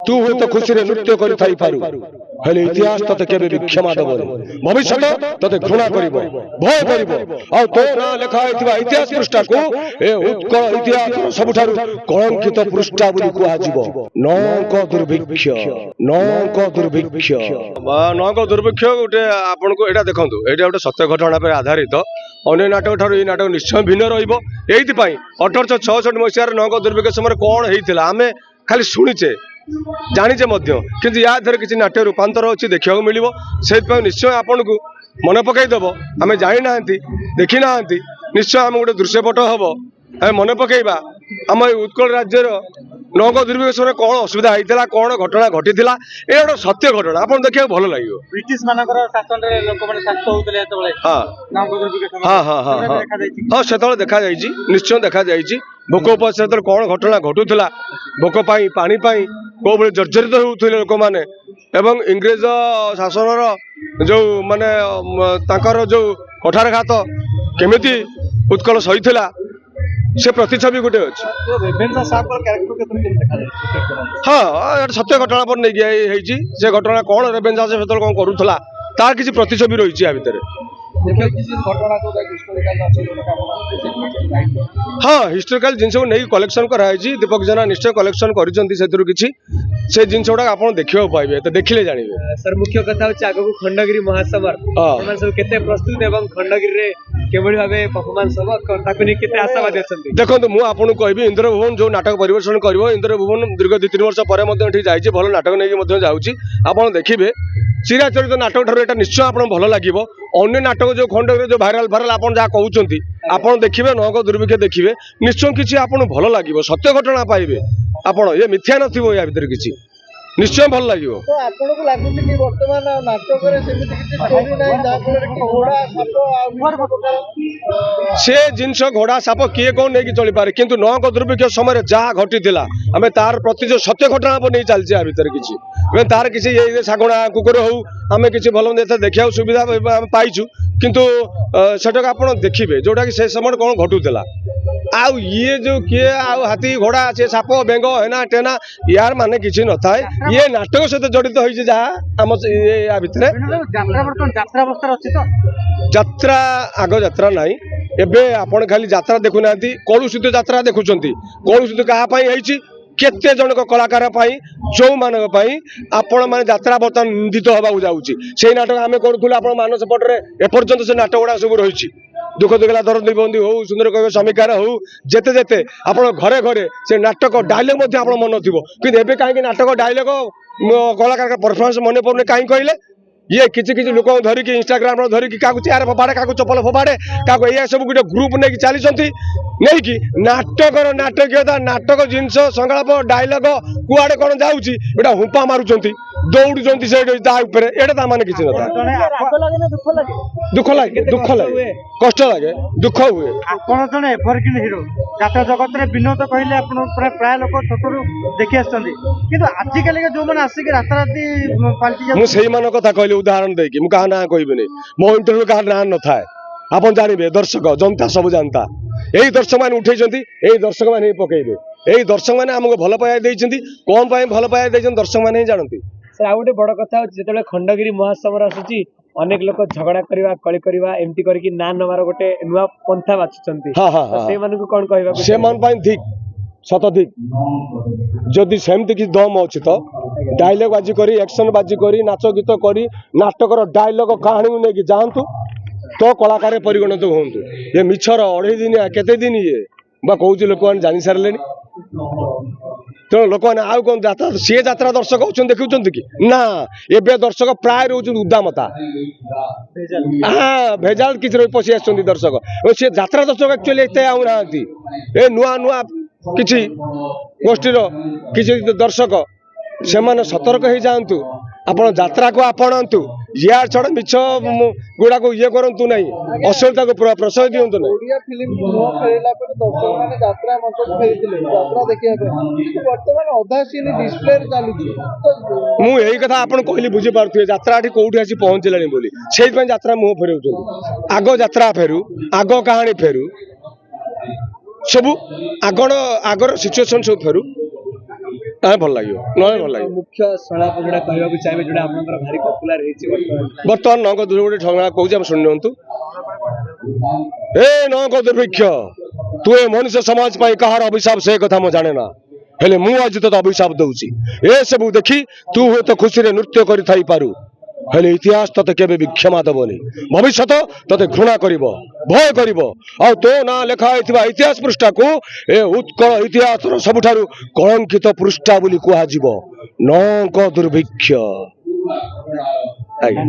तू हुए तो खुशी रे नृत्य करि थाई पारु हेले इतिहास तते केबे भी क्षमा देबो भविष्य तते घृणा करिवो भय करिवो आ तो ना लेखा होइथिबा इतिहास पृष्ठा को ए उत्कल इतिहास सबुठारु कलंकित पृष्ठा बोली कुआ जीवो नौक दुर्भिक्ष नौक दुर्भिक्ष गोटे आपन को एटा देखंतु एटा गोटे सत्य घटना पर आधारित अन्य नाटक ठारू ए नाटक निश्चय भिन्न रहिबो एइति पई 1866 मसिहार नौक दुर्भिक्ष समय कोन हेइथिला आमे खाली सुनिचे जानिचे मध्य किंतु या धरे किसी नाट्य रूपांतर अच्छी देखा मिल से निश्चय आपन को मन पकईदेव आम जानी ना देखी ना निश्चय आम गोटे दृश्यपट हम आम मन पकईबा आम उत्कल राज्यर नौक दुर्भिक्ष समय कौन असुविधा होता कौन घटना घटी ये गोटे सत्य घटना आप देखा भल लगे ब्रिटिश मानकर शासन रे लोक माने शासित होतले एतबले नौक दुर्भिक्ष समय हाँ से देखा निश्चय देखा भोक उपास कौन घटना घटुला भोक पानी कौ भाई जर्जरित होते लोक मैंने एवं इंग्रेज शासन जो माने तांकर जो कठारघात केमिति उत्कल सही से प्रतिच्छवि गोटे अच्छी हाँ सत्य घटना पर नहीं से घटना कौन रेभेन्सा से कौन करूला तार किसी प्रतिच्छवि रही है भितर हाँ हिस्टोरिकल जिन को नहीं कलेक्शन कराई दीपक जेना निश्चय कलेक्शन कर से जिन गुड़ा आप देखा पाइबे तो देखिले जानिबे सर मुख्य कथा होची आगो खंडगिरी महासमर मन सब केते प्रस्तुत एवं खंडगिरी रे केबडी भाबे परफॉर्मेंस हो ताकु नि केते आशावादी अछंती देखंतु मु आपन कहबी इंद्र भुवन जो नाटक परिवेषण करिवो इंद्र भुवन दीर्घ 2-3 वर्ष पर मध्ये एठी जाईची भलो नाटक नेकी मध्ये जाउची आपन देखिबे चिराचरित नाटक ठार एटा निश्चय आपन भलो लागिवो अन्य नाटक जो खंडगिरी जो भाइराल आपन जा कहउचंती आपन देखिबे नौक दुर्भिक्ष देखिबे निश्चय किछि आपन भलो लागिवो सत्य घटना पाइबे आपण ये मिथ्या नथिबो या भीतर किछि निश्चय भल लगे तो आपन को लागुची कि वर्तमान नाटक रे सेमिति किछि स्टोरी नै जा फल कि घोड़ा साप से जिनस घोड़ा साप किए कौन नहीं चली पारे किंतु नौक दुर्भिक्ष समय जहाँ घटी आम तार प्रति जो सत्य घटना पर नहीं चलती आ भर किसी तार किसी ये शागुणा कुकुर हो आम किसी भल देखा सुविधा पाइचु किंतु सेटा आप देखिए जोटा कि से समय कौन घटुला आउ ये जो किए आउ हाथी घोड़ा से साप बेंग हेना टेना यार माने किसी न था ये नाटक सहित जड़ित होइए जहाँ आम या भितर यात्रा आग यात्रा नाई एबे आपण खाली यात्रा देखु ना कलुषित यात्रा देखुंट कलुषित क्या केते जनक कलाकार जो मानक आपण माने यात्रा बर्तमान निंदित होगा जाऊँगी से नाटक आम करूँ आप मानस पटे एपर्यंत से नाटक गुड़ा सब रही दुख दुखला धरती बंदी हो सुंदर कवि समीकार हो जेते जेते आप घरे घरे से नाटक डायलॉग आप मन थी कि कहीं नाटक डायलॉग कलाकार परफॉर्मेंस मन पड़े कहीं कहले ये किसी किसी लोक धरिकी इंस्टाग्राम धरिकी क्या चेयर फोपाड़े क्या चपल फोपाड़े क्या ये सब गोटे ग्रुप नहीं चली नहीं कि नाटकर नाटकीयता नाटक जिनस संकल्प डायलॉग कुआड़े कौन जाऊँगी एटा हुंपा मारुंट दौड़ुंट से माने किसी न दुख लगे कष्ट लगे दुख हुए जड़े एवरग्रीन हिरो यात्रा जगत में विनोद कहले प्राय लोक छोटू देखी आजिकल जो मैंने आसिक राताराति पलटि मुझे कथा कहली उदाहरण देकी मुझे क्या ना कहबी मो इंटरव्यू क्या ना न था आप जानवे दर्शक जनता सब जानता यही दर्शक मैंने उठे दर्शक मैंने पकड़े यही दर्शक मैंने आमको भल पाया कौन भल पाया दर्शक मैंने जानती सर आ गए बड़ कथा जो खंडगिरी महासमर आसूची अनेक लोक झगड़ा करवा कली करवा एमती करके ना नवार गोटे नुआ पंथा बाछुचंती से मानकु कोन कहबा से मान पाइन ठीक सत ठीक जदि सेमती कि दम अच्छी तो डायलॉग बाजी करी एक्शन बाजी करी नाच गीत करी नाटकर डायलॉग कहानी नहीं कि जातु तो कलाकार परिगणित हूँ ये मिछर 2.5 दिन केते दिन ये कौच लोक मैंने जानी सारे तेणु लोक मैंने आउ कौन यात्रा सी यात्रा दर्शक हो देखुं कि ना एबे दर्शक प्राय रोच उदामता हाँ भेजाल किसी पशि आसुँच दर्शक सी यात्रा दर्शक एक्चुअली एत आउना ए नुआ नुआ किसी गोष्ठीर किसी दर्शक से माने सतर्क हो जातु आप यात्रा को आपणातु या छड़ा मिछ गुड़ा को ये करूँ ना अश्लीलता को प्रशय दिंतु ना मुझे कथा आप कहली बुझी पारे यात्रा कौटी आसी पहुँचला बोली से यात्रा मुह फेर आग यात्रा फेरु आग कहानी फेरु सब आगर सिचुएसन सब फेरु ଭଲ ଲାଗିବ ନହେଲେ ଭଲ ଲାଗିବ। ମୁଖ୍ୟ ସଂଳାପ ଯୋଉଟା କହିବାକୁ ଚାହିଁବେ ଯୋଉଟା ଆପଣଙ୍କର ଭାରି ପପୁଲାର ହେଇଛି ବର୍ତ୍ତମାନ? ବର୍ତ୍ତମାନ ନଙ୍କ ଦୂର ଗୋଟେ ଝଗଡ଼ା କହୁଛି ଆମେ ଶୁଣି ନିଅନ୍ତୁ। ଏ ନଙ୍କ ଦୁର୍ଭିକ୍ଷ, ତୁ ଏ ମଣିଷ ସମାଜ ପାଇଁ କାହାର ଅଭିଶାପ ସେ କଥା ମୁଁ ଜାଣେ ନା, ହେଲେ ମୁଁ ଆଜି ତତେ ଅଭିଶାପ ଦଉଛି। ଏସବୁ ଦେଖି ତୁ ହୁଏତ ଖୁସିରେ ନୃତ୍ୟ କରିଥାଇପାରୁ, ହେଲେ ଇତିହାସ ତତେ କେବେ ବି କ୍ଷମା ଦେବନି। ଭବିଷ୍ୟତ ତତେ ଘୃଣା କରିବ, ଭୟ କରିବ। ଆଉ ତୋ ନାଁ ଲେଖା ହେଇଥିବା ଇତିହାସ ପୃଷ୍ଠାକୁ ଏ ଉତ୍କଳ ଇତିହାସର ସବୁଠାରୁ କଳଙ୍କିତ ପୃଷ୍ଠା ବୋଲି କୁହାଯିବ। ନଙ୍କ ଦୁର୍ଭିକ୍ଷ। ଆଜ୍ଞା।